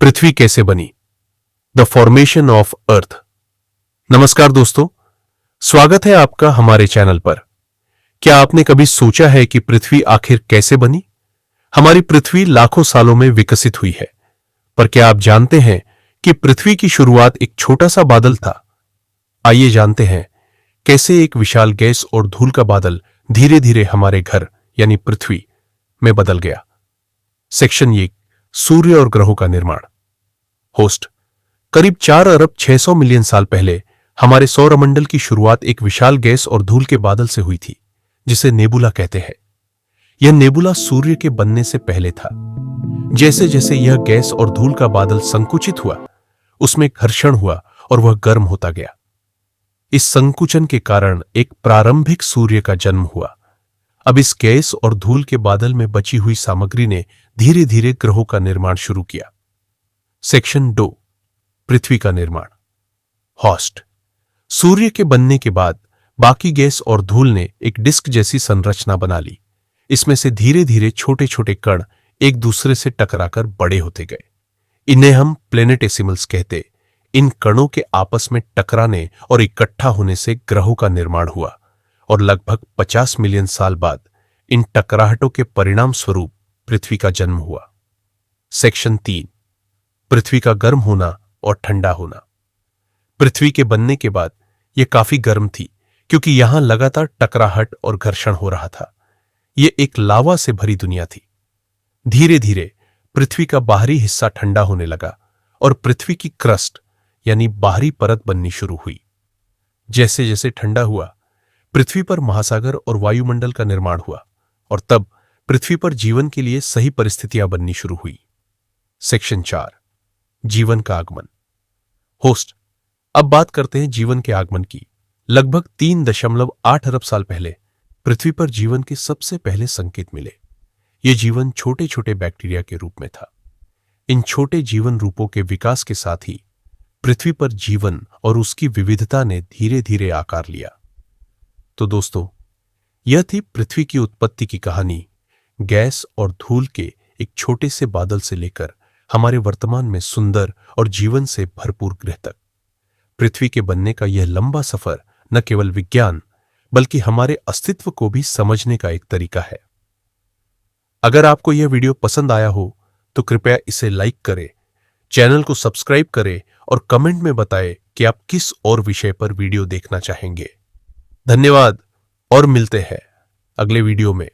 पृथ्वी कैसे बनी? The formation of earth. नमस्कार दोस्तों, स्वागत है आपका हमारे चैनल पर। क्या आपने कभी सोचा है कि पृथ्वी आखिर कैसे बनी? हमारी पृथ्वी लाखों सालों में विकसित हुई है, पर क्या आप जानते हैं कि पृथ्वी की शुरुआत एक छोटा सा बादल था? आइए जानते हैं कैसे एक विशाल गैस और धूल का बादल धीरे धीरे हमारे घर यानी पृथ्वी में बदल गया। सेक्शन 1, सूर्य और ग्रहों का निर्माण। होस्ट, करीब 4 अरब 600 मिलियन साल पहले हमारे सौरमंडल की शुरुआत एक विशाल गैस और धूल के बादल से हुई थी, जिसे नेबुला कहते हैं। यह नेबुला सूर्य के बनने से पहले था। जैसे जैसे यह गैस और धूल का बादल संकुचित हुआ, उसमें घर्षण हुआ और वह गर्म होता गया। इस संकुचन के कारण एक प्रारंभिक सूर्य का जन्म हुआ। अब इस गैस और धूल के बादल में बची हुई सामग्री ने धीरे धीरे ग्रहों का निर्माण शुरू किया। सेक्शन 2, पृथ्वी का निर्माण। होस्ट, सूर्य के बनने के बाद बाकी गैस और धूल ने एक डिस्क जैसी संरचना बना ली। इसमें से धीरे धीरे छोटे छोटे कण एक दूसरे से टकराकर बड़े होते गए। इन्हें हम प्लेनेटेसिमल्स कहते। इन कणों के आपस में टकराने और इकट्ठा होने से ग्रहों का निर्माण हुआ और लगभग 50 मिलियन साल बाद इन टकराहटों के परिणाम स्वरूप पृथ्वी का जन्म हुआ। सेक्शन 3, पृथ्वी का गर्म होना और ठंडा होना। पृथ्वी के बनने के बाद यह काफी गर्म थी, क्योंकि यहां लगातार टकराहट और घर्षण हो रहा था। यह एक लावा से भरी दुनिया थी। धीरे धीरे पृथ्वी का बाहरी हिस्सा ठंडा होने लगा और पृथ्वी की क्रस्ट यानी बाहरी परत बननी शुरू हुई। जैसे जैसे ठंडा हुआ, पृथ्वी पर महासागर और वायुमंडल का निर्माण हुआ और तब पृथ्वी पर जीवन के लिए सही परिस्थितियां बननी शुरू हुई। सेक्शन 4, जीवन का आगमन। होस्ट, अब बात करते हैं जीवन के आगमन की। लगभग 3.8 अरब साल पहले पृथ्वी पर जीवन के सबसे पहले संकेत मिले। यह जीवन छोटे छोटे बैक्टीरिया के रूप में था। इन छोटे जीवन रूपों के विकास के साथ ही पृथ्वी पर जीवन और उसकी विविधता ने धीरे धीरे आकार लिया। तो दोस्तों, यह थी पृथ्वी की उत्पत्ति की कहानी, गैस और धूल के एक छोटे से बादल से लेकर हमारे वर्तमान में सुंदर और जीवन से भरपूर ग्रह तक। पृथ्वी के बनने का यह लंबा सफर न केवल विज्ञान बल्कि हमारे अस्तित्व को भी समझने का एक तरीका है। अगर आपको यह वीडियो पसंद आया हो तो कृपया इसे लाइक करें, चैनल को सब्सक्राइब करें और कमेंट में बताएं कि आप किस और विषय पर वीडियो देखना चाहेंगे। धन्यवाद और मिलते हैं अगले वीडियो में।